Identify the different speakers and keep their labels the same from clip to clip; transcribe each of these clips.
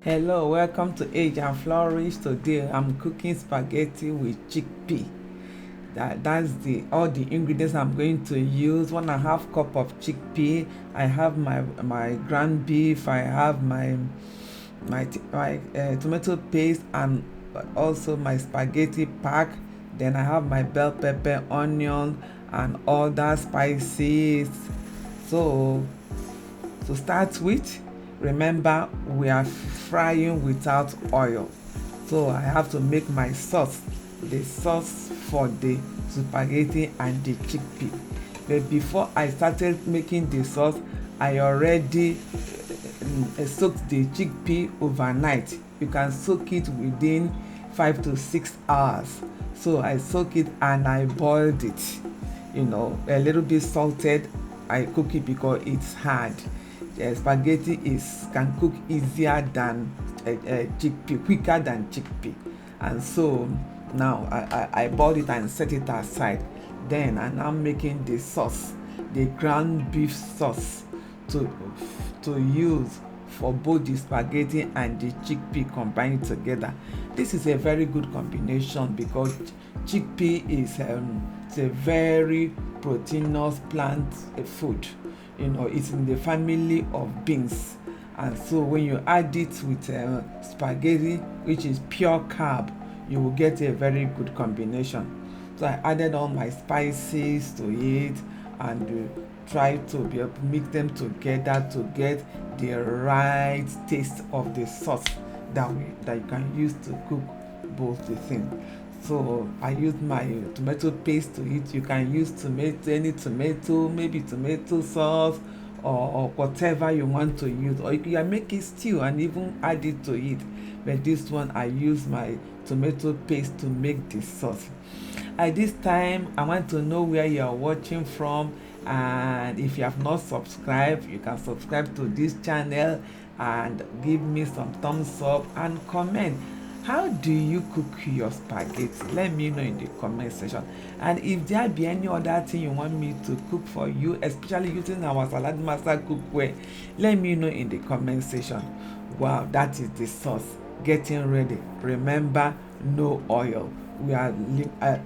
Speaker 1: Hello, welcome to Age and Flourish. Today I'm cooking spaghetti with chickpea. That's the all the ingredients I'm going to use. 1.5 cup of chickpea. I have my ground beef. I have my tomato paste and also my spaghetti pack. Then I have my bell pepper, onion, and other spices. So to start with, remember we are frying without oil. So I have to make my sauce, the sauce for the spaghetti and the chickpea. But before I started making the sauce, I already soaked the chickpea overnight. You can soak it within 5 to 6 hours. So I soak it and I boiled it. A little bit salted. I cook it because it's hard. Spaghetti can cook easier than chickpea, quicker than chickpea. And so now I boiled it and set it aside. Then I'm now making the sauce, the ground beef sauce to use for both the spaghetti and the chickpea combined together. This is a very good combination because chickpea is it's a very proteinous plant food. It's in the family of beans, and so when you add it with spaghetti, which is pure carb, you will get a very good combination. So I added all my spices to it and try to be able to mix them together to get the right taste of the sauce that you can use to cook both the things. So I used my tomato paste to it. You can use any tomato, maybe tomato sauce or whatever you want to use, or you can make it stew and even add it to it. But this one I use my tomato paste to make the sauce. At this time, I want to know where you are watching from, and if you have not subscribed, you can subscribe to this channel and give me some thumbs up and comment. How do you cook your spaghetti? Let me know in the comment section. And if there be any other thing you want me to cook for you, especially using our salad master cookware, let me know in the comment section. Wow, that is the sauce getting ready. Remember, no oil. We are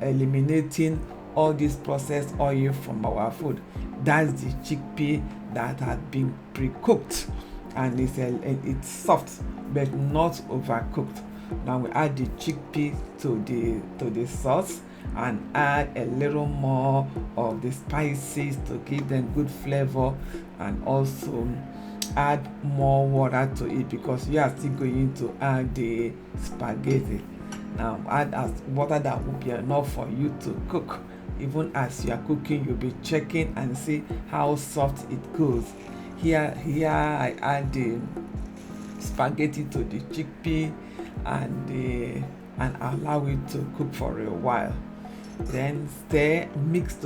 Speaker 1: eliminating all this processed oil from our food. That's the chickpea that has been pre-cooked, and it's soft but not overcooked. Now we add the chickpea to the sauce and add a little more of the spices to give them good flavor, and also add more water to it because you are still going to add the spaghetti. Now add as water that will be enough for you to cook. Even as you are cooking, you'll be checking and see how soft it goes. Here I add the spaghetti to the chickpea and allow it to cook for a while. Then mix it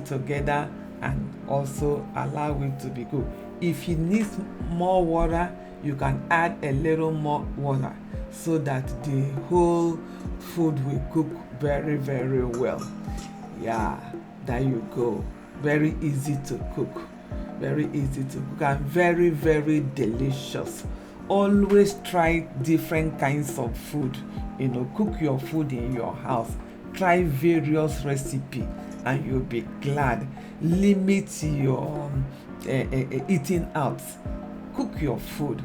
Speaker 1: together, and also allow it to be cooked. If you need more water, you can add a little more water so that the whole food will cook very, very well. Yeah, there you go. Very easy to cook. Very easy to cook and very, very delicious. Always try different kinds of food. Cook your food in your house. Try various recipes and you'll be glad. Limit your eating out. Cook your food.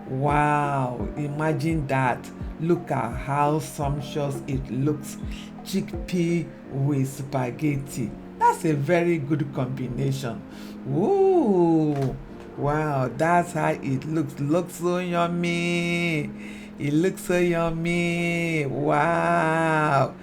Speaker 1: Wow, imagine that. Look at how sumptuous it looks. Chickpea with spaghetti. That's a very good combination. Ooh, wow, that's how it looks. Looks so yummy. It looks so yummy. Wow.